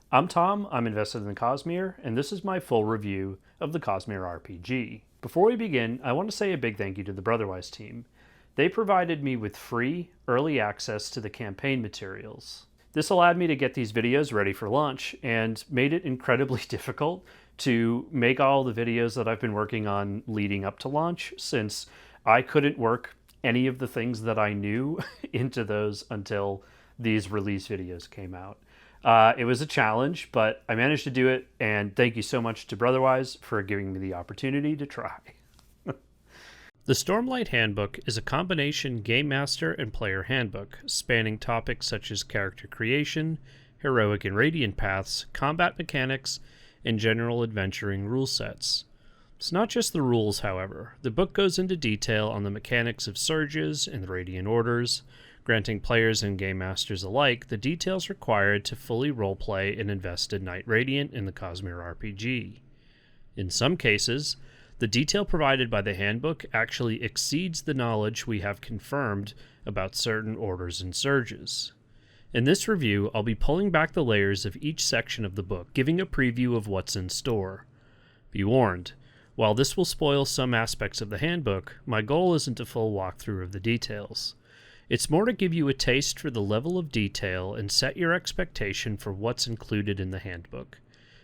I'm Tom, I'm invested in the Cosmere, and this is my full review of the Cosmere RPG. Before we begin, I want to say a big thank you to the Brotherwise team. They provided me with free, early access to the campaign materials. This allowed me to get these videos ready for launch and made it incredibly difficult to make all the videos that I've been working on leading up to launch, since I couldn't work any of the things that I knew into those until these release videos came out. It was a challenge, but I managed to do it, and thank you so much to Brotherwise for giving me the opportunity to try. The Stormlight Handbook is a combination game master and player handbook, spanning topics such as character creation, heroic and radiant paths, combat mechanics, and general adventuring rule sets. It's not just the rules, however. The book goes into detail on the mechanics of surges and the radiant orders, granting players and game masters alike the details required to fully roleplay and invest in Knight Radiant in the Cosmere RPG. In some cases, the detail provided by the handbook actually exceeds the knowledge we have confirmed about certain orders and surges. In this review, I'll be pulling back the layers of each section of the book, giving a preview of what's in store. Be warned, while this will spoil some aspects of the handbook, my goal isn't a full walkthrough of the details. It's more to give you a taste for the level of detail and set your expectation for what's included in the handbook.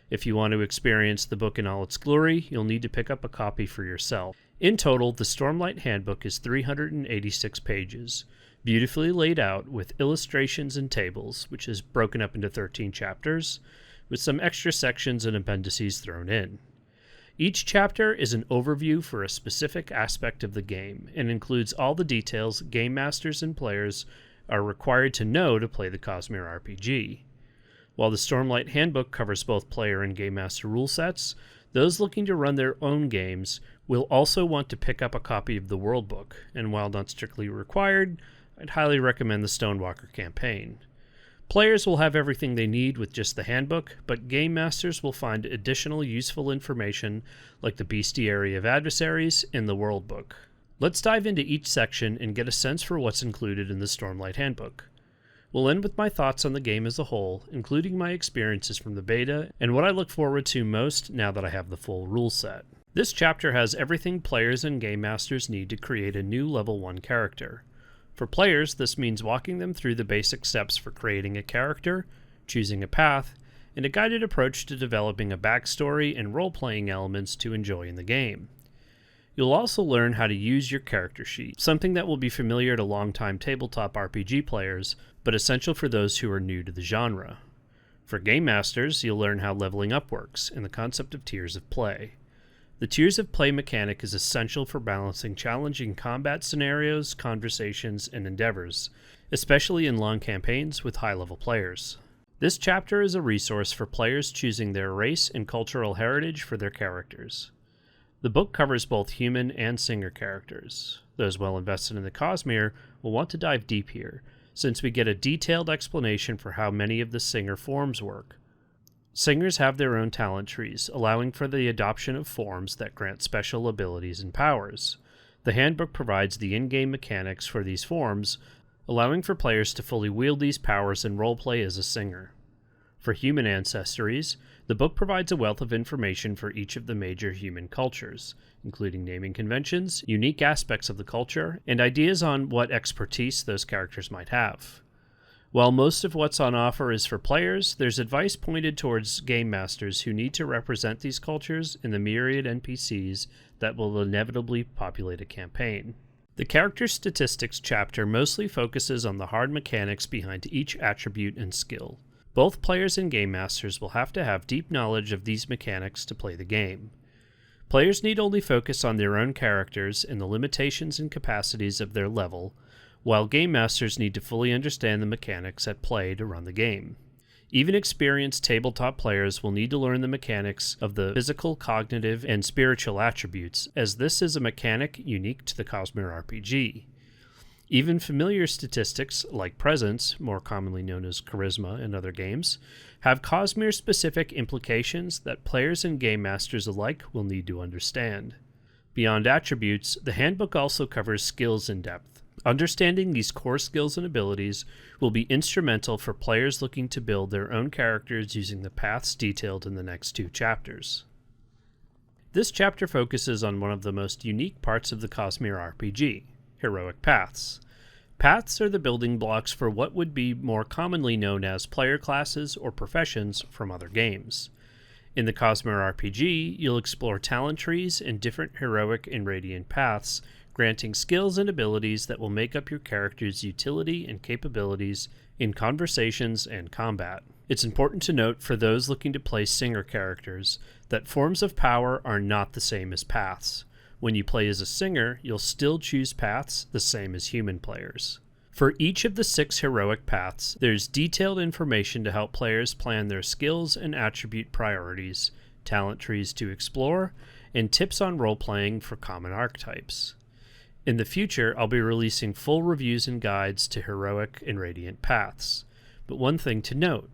If you want to experience the book in all its glory, you'll need to pick up a copy for yourself. In total, the Stormlight Handbook is 386 pages, beautifully laid out with illustrations and tables, which is broken up into 13 chapters, with some extra sections and appendices thrown in. Each chapter is an overview for a specific aspect of the game and includes all the details game masters and players are required to know to play the Cosmere RPG. While the Stormlight Handbook covers both player and game master rule sets, those looking to run their own games will also want to pick up a copy of the World Book, and while not strictly required, I'd highly recommend the Stonewalker campaign. Players will have everything they need with just the handbook, but game masters will find additional useful information like the bestiary of adversaries in the World Book. Let's dive into each section and get a sense for what's included in the Stormlight Handbook. We'll end with my thoughts on the game as a whole, including my experiences from the beta and what I look forward to most now that I have the full rule set. This chapter has everything players and game masters need to create a new level 1 character. For players, this means walking them through the basic steps for creating a character, choosing a path, and a guided approach to developing a backstory and role-playing elements to enjoy in the game. You'll also learn how to use your character sheet, something that will be familiar to longtime tabletop RPG players, but essential for those who are new to the genre. For game masters, you'll learn how leveling up works and the concept of tiers of play. The tiers of play mechanic is essential for balancing challenging combat scenarios, conversations, and endeavors, especially in long campaigns with high-level players. This chapter is a resource for players choosing their race and cultural heritage for their characters. The book covers both human and singer characters. Those well invested in the Cosmere will want to dive deep here, since we get a detailed explanation for how many of the singer forms work. Singers have their own talent trees, allowing for the adoption of forms that grant special abilities and powers. The handbook provides the in-game mechanics for these forms, allowing for players to fully wield these powers and roleplay as a singer. For human ancestries, the book provides a wealth of information for each of the major human cultures, including naming conventions, unique aspects of the culture, and ideas on what expertise those characters might have. While most of what's on offer is for players, there's advice pointed towards game masters who need to represent these cultures in the myriad NPCs that will inevitably populate a campaign. The character statistics chapter mostly focuses on the hard mechanics behind each attribute and skill. Both players and game masters will have to have deep knowledge of these mechanics to play the game. Players need only focus on their own characters and the limitations and capacities of their level, while game masters need to fully understand the mechanics at play to run the game. Even experienced tabletop players will need to learn the mechanics of the physical, cognitive, and spiritual attributes, as this is a mechanic unique to the Cosmere RPG. Even familiar statistics, like presence, more commonly known as charisma in other games, have Cosmere-specific implications that players and game masters alike will need to understand. Beyond attributes, the handbook also covers skills in depth, Understanding these core skills and abilities will be instrumental for players looking to build their own characters using the paths detailed in the next 2 chapters. This chapter focuses on one of the most unique parts of the Cosmere RPG, heroic paths. Paths are the building blocks for what would be more commonly known as player classes or professions from other games. In the Cosmere RPG, you'll explore talent trees and different heroic and radiant paths, granting skills and abilities that will make up your character's utility and capabilities in conversations and combat. It's important to note for those looking to play singer characters that forms of power are not the same as paths. When you play as a singer, you'll still choose paths the same as human players. For each of the 6 heroic paths, there's detailed information to help players plan their skills and attribute priorities, talent trees to explore, and tips on role-playing for common archetypes. In the future, I'll be releasing full reviews and guides to heroic and radiant paths. But one thing to note,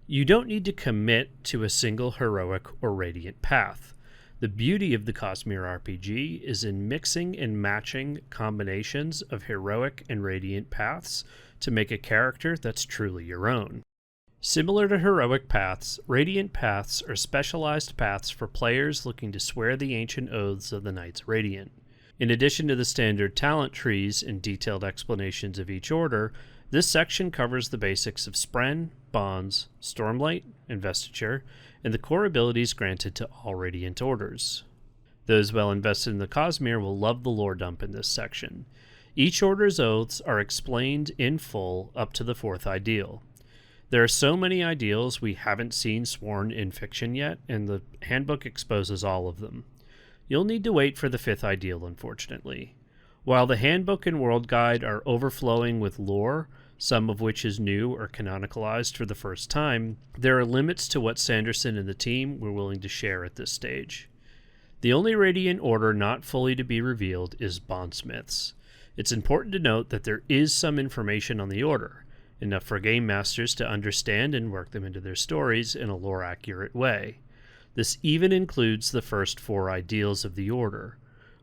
you don't need to commit to a single heroic or radiant path. The beauty of the Cosmere RPG is in mixing and matching combinations of heroic and radiant paths to make a character that's truly your own. Similar to heroic paths, radiant paths are specialized paths for players looking to swear the ancient oaths of the Knights Radiant. In addition to the standard talent trees and detailed explanations of each order, this section covers the basics of Spren, Bonds, Stormlight, Investiture, and the core abilities granted to all Radiant orders. Those well invested in the Cosmere will love the lore dump in this section. Each order's oaths are explained in full up to the 4th ideal. There are so many ideals we haven't seen sworn in fiction yet, and the handbook exposes all of them. You'll need to wait for the 5th ideal, unfortunately. While the handbook and world guide are overflowing with lore, some of which is new or canonicalized for the first time, there are limits to what Sanderson and the team were willing to share at this stage. The only Radiant order not fully to be revealed is Bondsmiths. It's important to note that there is some information on the order, enough for game masters to understand and work them into their stories in a lore-accurate way. This even includes the first 4 ideals of the order.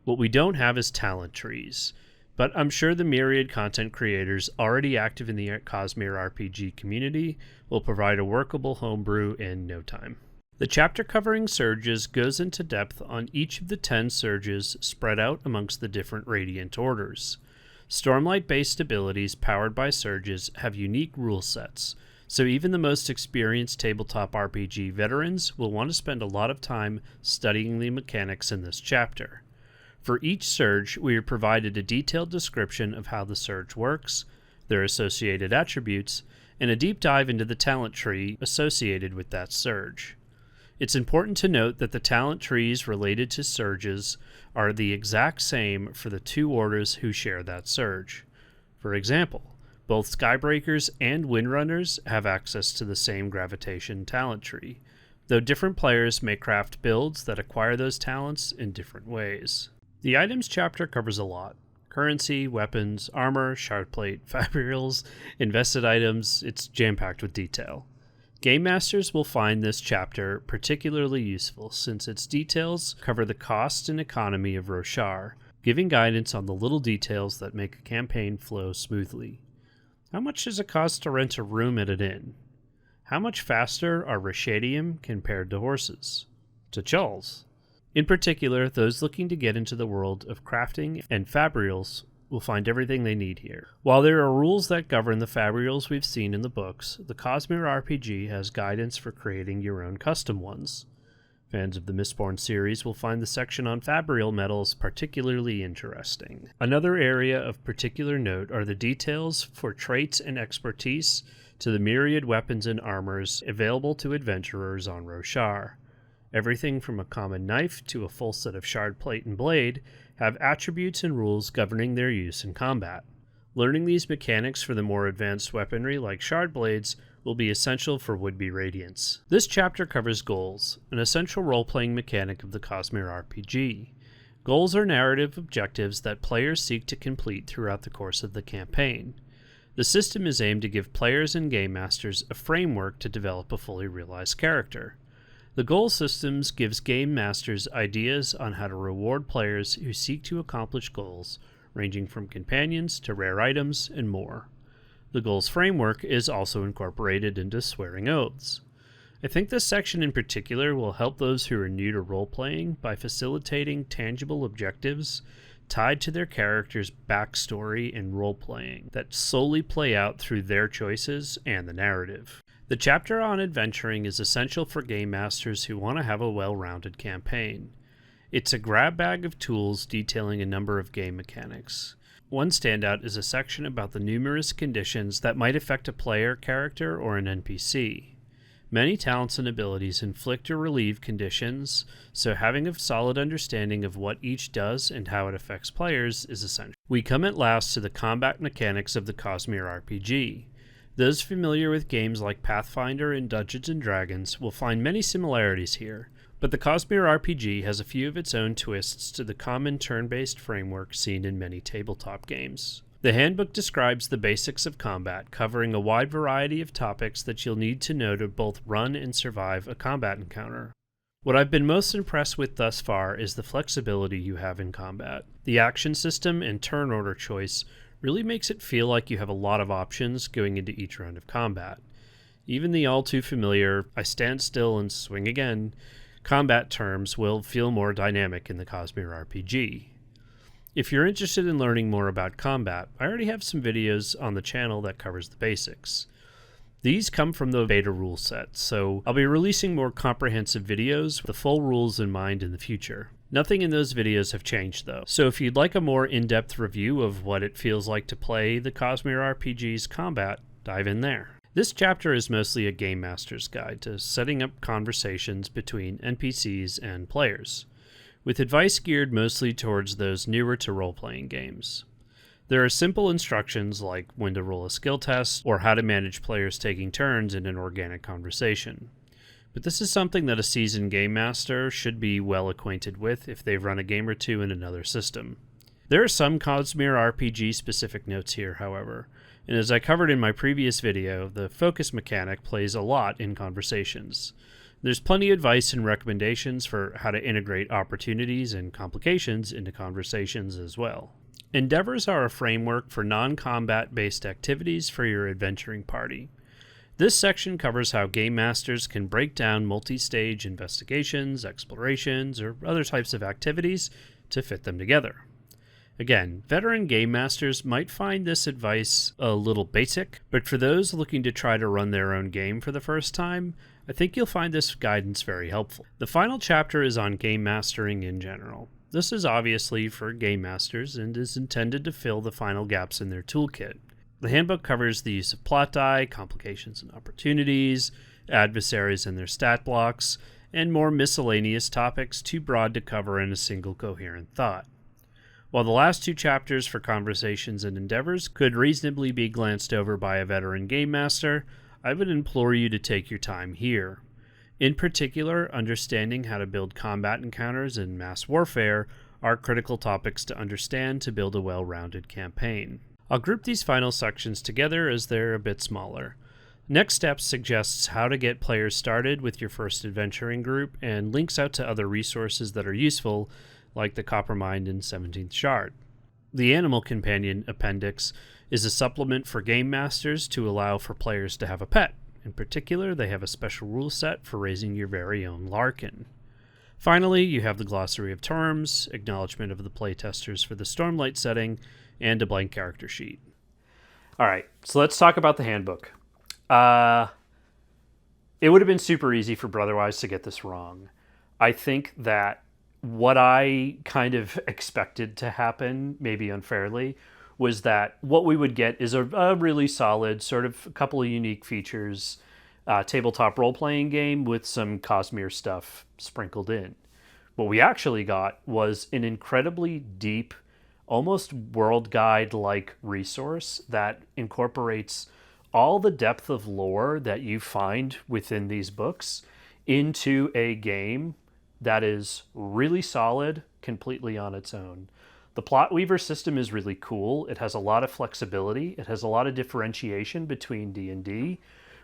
What we don't have is talent trees, but I'm sure the myriad content creators already active in the Cosmere RPG community will provide a workable homebrew in no time. The chapter covering surges goes into depth on each of the 10 surges spread out amongst the different Radiant orders. Stormlight-based abilities powered by surges have unique rule sets, so even the most experienced tabletop RPG veterans will want to spend a lot of time studying the mechanics in this chapter. For each surge, we are provided a detailed description of how the surge works, their associated attributes, and a deep dive into the talent tree associated with that surge. It's important to note that the talent trees related to surges are the exact same for the 2 orders who share that surge. For example, both Skybreakers and Windrunners have access to the same gravitation talent tree, though different players may craft builds that acquire those talents in different ways. The items chapter covers a lot. Currency, weapons, armor, shardplate, fabrials, invested items. It's jam-packed with detail. Game masters will find this chapter particularly useful since its details cover the cost and economy of Roshar, giving guidance on the little details that make a campaign flow smoothly. How much does it cost to rent a room at an inn? How much faster are Rashadium compared to horses? To chulls? In particular, those looking to get into the world of crafting and fabrials will find everything they need here. While there are rules that govern the fabrials we've seen in the books, the Cosmere RPG has guidance for creating your own custom ones. Fans of the Mistborn series will find the section on fabrial metals particularly interesting. Another area of particular note are the details for traits and expertise to the myriad weapons and armors available to adventurers on Roshar. Everything from a common knife to a full set of shard plate and blade have attributes and rules governing their use in combat. Learning these mechanics for the more advanced weaponry like shard blades will be essential for would-be Radiants. This chapter covers goals, an essential role-playing mechanic of the Cosmere RPG. Goals are narrative objectives that players seek to complete throughout the course of the campaign. The system is aimed to give players and game masters a framework to develop a fully realized character. The goal systems gives game masters ideas on how to reward players who seek to accomplish goals ranging from companions to rare items and more. The goals framework is also incorporated into swearing oaths. I think this section in particular will help those who are new to role-playing by facilitating tangible objectives tied to their character's backstory and role-playing that solely play out through their choices and the narrative. The chapter on adventuring is essential for game masters who want to have a well-rounded campaign. It's a grab bag of tools detailing a number of game mechanics. One standout is a section about the numerous conditions that might affect a player, character, or an NPC. Many talents and abilities inflict or relieve conditions, so having a solid understanding of what each does and how it affects players is essential. We come at last to the combat mechanics of the Cosmere RPG. Those familiar with games like Pathfinder and Dungeons & Dragons will find many similarities here, but the Cosmere RPG has a few of its own twists to the common turn-based framework seen in many tabletop games. The handbook describes the basics of combat, covering a wide variety of topics that you'll need to know to both run and survive a combat encounter. What I've been most impressed with thus far is the flexibility you have in combat. The action system and turn order choice really makes it feel like you have a lot of options going into each round of combat. Even the all too familiar, I stand still and swing again, combat terms will feel more dynamic in the Cosmere RPG. If you're interested in learning more about combat, I already have some videos on the channel that covers the basics. These come from the beta rule set, so I'll be releasing more comprehensive videos with the full rules in mind in the future. Nothing in those videos have changed though, so if you'd like a more in-depth review of what it feels like to play the Cosmere RPG's combat, dive in there. This chapter is mostly a game master's guide to setting up conversations between NPCs and players, with advice geared mostly towards those newer to role-playing games. There are simple instructions like when to roll a skill test or how to manage players taking turns in an organic conversation. But this is something that a seasoned game master should be well acquainted with if they've run a game or two in another system. There are some Cosmere RPG specific notes here, however, and as I covered in my previous video, the focus mechanic plays a lot in conversations. There's plenty of advice and recommendations for how to integrate opportunities and complications into conversations as well. Endeavors are a framework for non-combat based activities for your adventuring party. This section covers how game masters can break down multi-stage investigations, explorations, or other types of activities to fit them together. Again, veteran game masters might find this advice a little basic, but for those looking to try to run their own game for the first time, I think you'll find this guidance very helpful. The final chapter is on game mastering in general. This is obviously for game masters and is intended to fill the final gaps in their toolkit. The handbook covers the use of plot die, complications and opportunities, adversaries and their stat blocks, and more miscellaneous topics too broad to cover in a single coherent thought. While the last two chapters for conversations and endeavors could reasonably be glanced over by a veteran game master, I would implore you to take your time here. In particular, understanding how to build combat encounters in mass warfare are critical topics to understand to build a well-rounded campaign. I'll group these final sections together as they're a bit smaller. Next Steps suggests how to get players started with your first adventuring group and links out to other resources that are useful, like the Coppermind and 17th Shard. The Animal Companion Appendix is a supplement for game masters to allow for players to have a pet. In particular, they have a special rule set for raising your very own Larkin. Finally, you have the glossary of terms, acknowledgement of the playtesters for the Stormlight setting, and a blank character sheet. Alright, so let's talk about the handbook. It would have been super easy for Brotherwise to get this wrong. I think that what I kind of expected to happen, maybe unfairly, was that what we would get is a really solid, sort of a couple of unique features, tabletop role-playing game with some Cosmere stuff sprinkled in. What we actually got was an incredibly deep, almost world guide-like resource that incorporates all the depth of lore that you find within these books into a game that is really solid, completely on its own. The Plot Weaver system is really cool. It has a lot of flexibility. It has a lot of differentiation between D&D,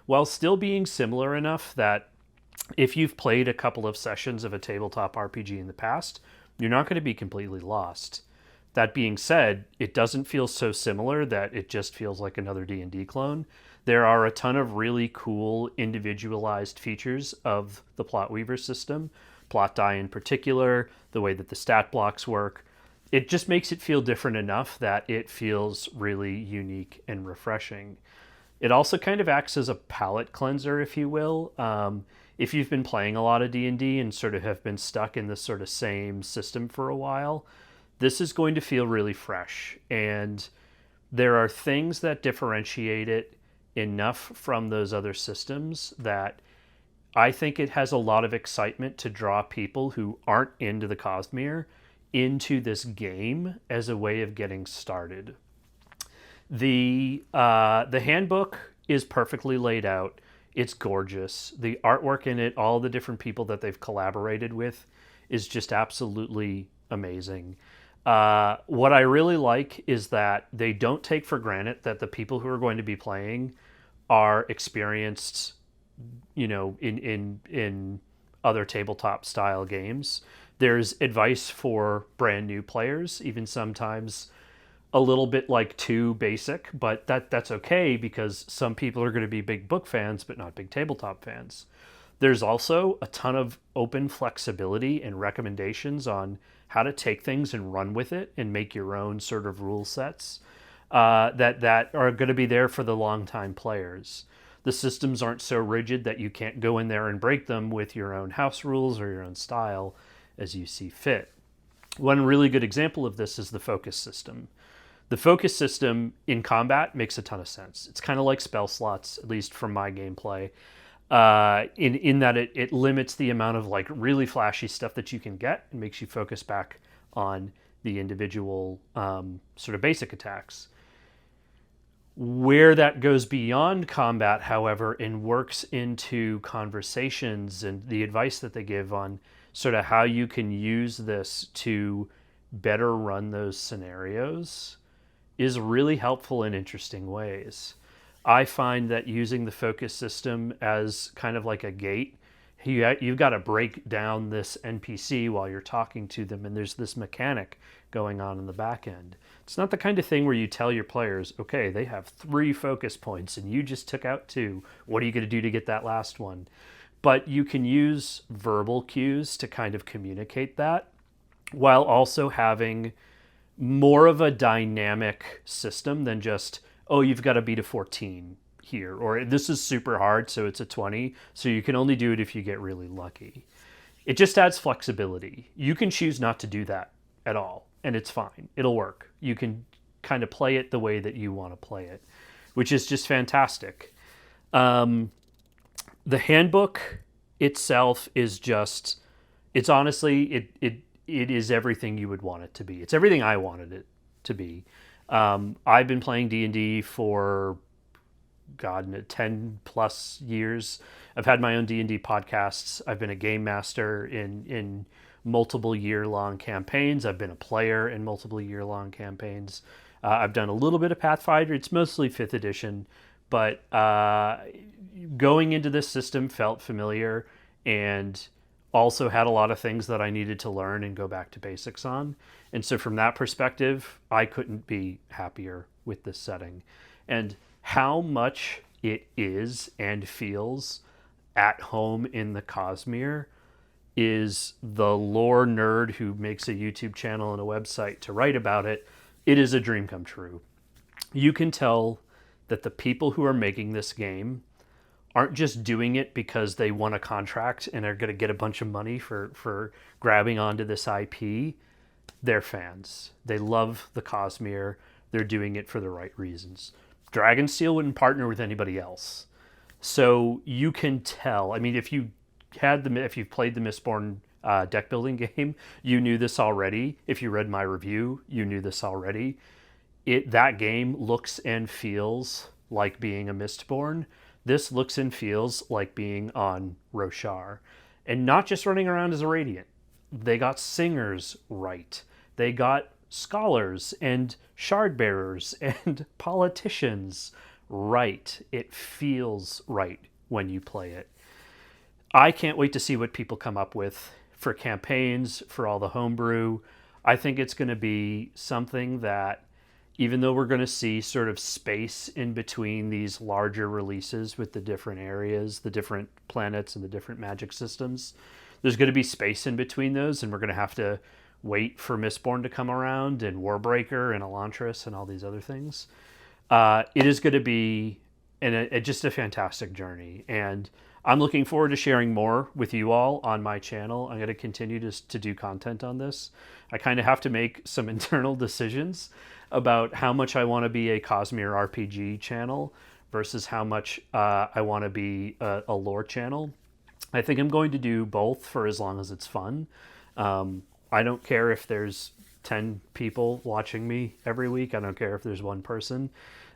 while still being similar enough that if you've played a couple of sessions of a tabletop RPG in the past, you're not going to be completely lost. That being said, it doesn't feel so similar that it just feels like another D&D clone. There are a ton of really cool individualized features of the Plot Weaver system, plot die in particular, the way that the stat blocks work. It just makes it feel different enough that it feels really unique and refreshing. It also kind of acts as a palate cleanser, if you will. If you've been playing a lot of D&D and sort of have been stuck in this sort of same system for a while, this is going to feel really fresh. And there are things that differentiate it enough from those other systems that I think it has a lot of excitement to draw people who aren't into the Cosmere into this game as a way of getting started. The handbook is perfectly laid out. It's gorgeous. The artwork in it, all the different people that they've collaborated with, is just absolutely amazing. What I really like is that they don't take for granted that the people who are going to be playing are experienced, in other tabletop style games. There's advice for brand new players, even sometimes a little bit like too basic, but that's okay because some people are going to be big book fans but not big tabletop fans. There's also a ton of open flexibility and recommendations on how to take things and run with it and make your own sort of rule sets that are going to be there for the long-time players. The systems aren't so rigid that you can't go in there and break them with your own house rules or your own style as you see fit. One really good example of this is the focus system. The focus system in combat makes a ton of sense. It's kind of like spell slots, at least from my gameplay, in that it limits the amount of like really flashy stuff that you can get and makes you focus back on the individual sort of basic attacks. Where that goes beyond combat, however, and works into conversations and the advice that they give on sort of how you can use this to better run those scenarios, is really helpful in interesting ways. I find that using the focus system as kind of like a gate, you've got to break down this NPC while you're talking to them, and there's this mechanic going on in the back end. It's not the kind of thing where you tell your players, okay, they have 3 focus points and you just took out 2. What are you going to do to get that last one? But you can use verbal cues to kind of communicate that while also having more of a dynamic system than just, oh, you've got to beat a 14 here, or this is super hard, so it's a 20, so you can only do it if you get really lucky. It just adds flexibility. You can choose not to do that at all, and it's fine. It'll work. You can kind of play it the way that you want to play it, which is just fantastic. The handbook itself is just, it's honestly, it is everything you would want it to be. It's everything I wanted it to be. I've been playing D&D for, 10 plus years. I've had my own D&D podcasts. I've been a game master in multiple year-long campaigns. I've been a player in multiple year-long campaigns. I've done a little bit of Pathfinder. It's mostly 5th edition, but going into this system felt familiar and also had a lot of things that I needed to learn and go back to basics on. And so from that perspective, I couldn't be happier with this setting. And how much it is and feels at home in the Cosmere is the lore nerd who makes a YouTube channel and a website to write about it. It is a dream come true. You can tell that the people who are making this game aren't just doing it because they won a contract and are going to get a bunch of money for grabbing onto this IP. They're fans. They love the Cosmere. They're doing it for the right reasons. Dragonsteel wouldn't partner with anybody else. So you can tell. I mean, if you've played the Mistborn deck building game, you knew this already. If you read my review, you knew this already. That game looks and feels like being a Mistborn. This looks and feels like being on Roshar. And not just running around as a Radiant. They got singers right. They got scholars and shard bearers and politicians right. It feels right when you play it. I can't wait to see what people come up with for campaigns, for all the homebrew. I think it's going to be something that, even though we're going to see sort of space in between these larger releases with the different areas, the different planets and the different magic systems, there's going to be space in between those, and we're going to have to wait for Mistborn to come around and Warbreaker and Elantris and all these other things. It is going to be just a fantastic journey, and I'm looking forward to sharing more with you all on my channel. I'm going to continue to do content on this. I kind of have to make some internal decisions about how much I want to be a Cosmere RPG channel versus how much I want to be a lore channel. I think I'm going to do both for as long as it's fun. I don't care if there's 10 people watching me every week. I don't care if there's one person.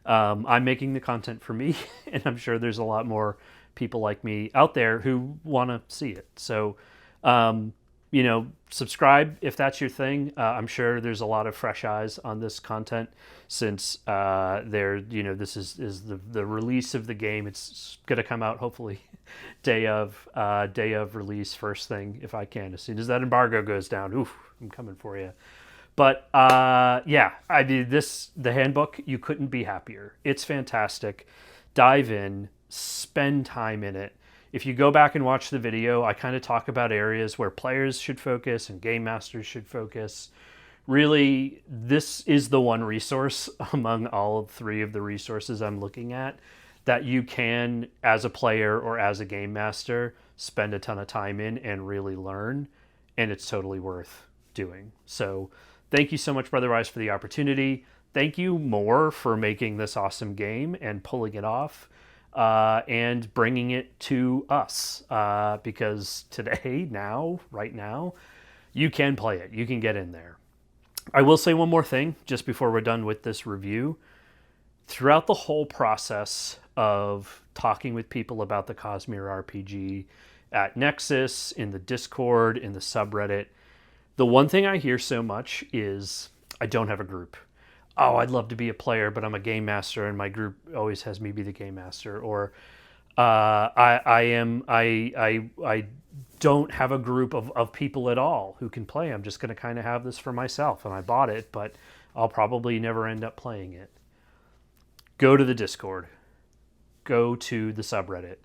I'm making the content for me, and I'm sure there's a lot more people like me out there who want to see it. So, subscribe if that's your thing. I'm sure there's a lot of fresh eyes on this content since this is the release of the game. It's going to come out hopefully day of release, first thing if I can. As soon as that embargo goes down, oof, I'm coming for you. But the handbook, you couldn't be happier. It's fantastic. Dive in, spend time in it. If you go back and watch the video, I kind of talk about areas where players should focus and game masters should focus. Really, this is the one resource among all three of the resources I'm looking at that you can, as a player or as a game master, spend a ton of time in and really learn, and it's totally worth doing. So thank you so much, Brother Wise, for the opportunity. Thank you more for making this awesome game and pulling it off. And bringing it to us, because today, right now, you can play it. You can get in there. I will say one more thing just before we're done with this review. Throughout the whole process of talking with people about the Cosmere RPG at Nexus, in the Discord, in the subreddit, the one thing I hear so much is, I don't have a group. Oh, I'd love to be a player, but I'm a game master, and my group always has me be the game master. Or I don't have a group of people at all who can play. I'm just going to kind of have this for myself, and I bought it, but I'll probably never end up playing it. Go to the Discord. Go to the subreddit.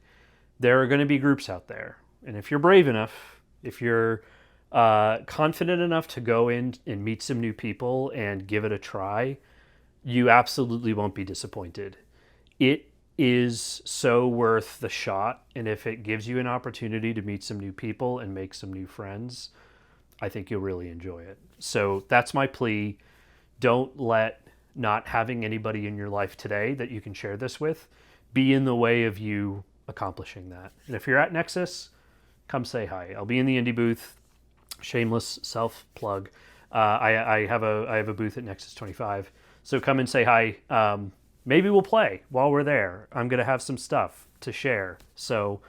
There are going to be groups out there, and if you're brave enough, if you're confident enough to go in and meet some new people and give it a try, you absolutely won't be disappointed. It is so worth the shot, and if it gives you an opportunity to meet some new people and make some new friends, I think you'll really enjoy it. So that's my plea. Don't let not having anybody in your life today that you can share this with be in the way of you accomplishing that. And if you're at Nexus, come say hi. I'll be in the indie booth. Shameless self plug. I have a booth at Nexus 25, so come and say hi. Maybe we'll play while we're there. I'm gonna have some stuff to share, so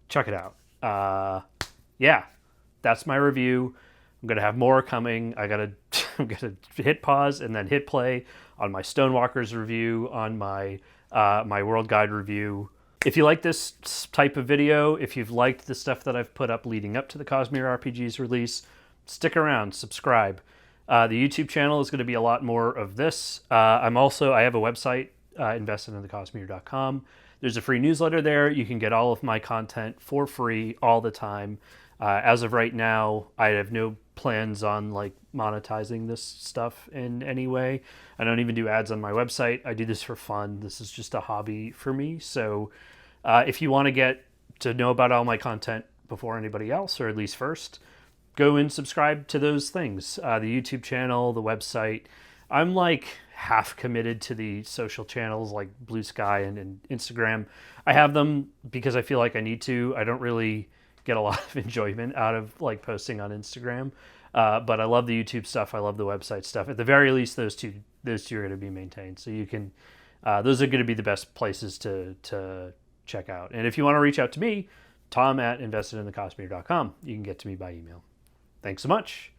check it out. That's my review. I'm gonna have more coming. I'm gonna hit pause and then hit play on my Stonewalkers review, on my my World Guide review. If you like this type of video, if you've liked the stuff that I've put up leading up to the Cosmere RPG's release, stick around, subscribe. The YouTube channel is going to be a lot more of this. I have a website, investedinthecosmere.com. There's a free newsletter there. You can get all of my content for free all the time. As of right now, I have no plans on monetizing this stuff in any way. I don't even do ads on my website. I do this for fun. This is just a hobby for me. So if you want to get to know about all my content before anybody else, or at least first, go and subscribe to those things. The YouTube channel, the website. I'm half committed to the social channels like Blue Sky and Instagram. I have them because I feel like I need to. I don't really get a lot of enjoyment out of posting on Instagram. But I love the YouTube stuff. I love the website stuff. At the very least, those two are going to be maintained. So you can, those are going to be the best places to check out. And if you want to reach out to me, Tom at investedinthecosmere.com. You can get to me by email. Thanks so much.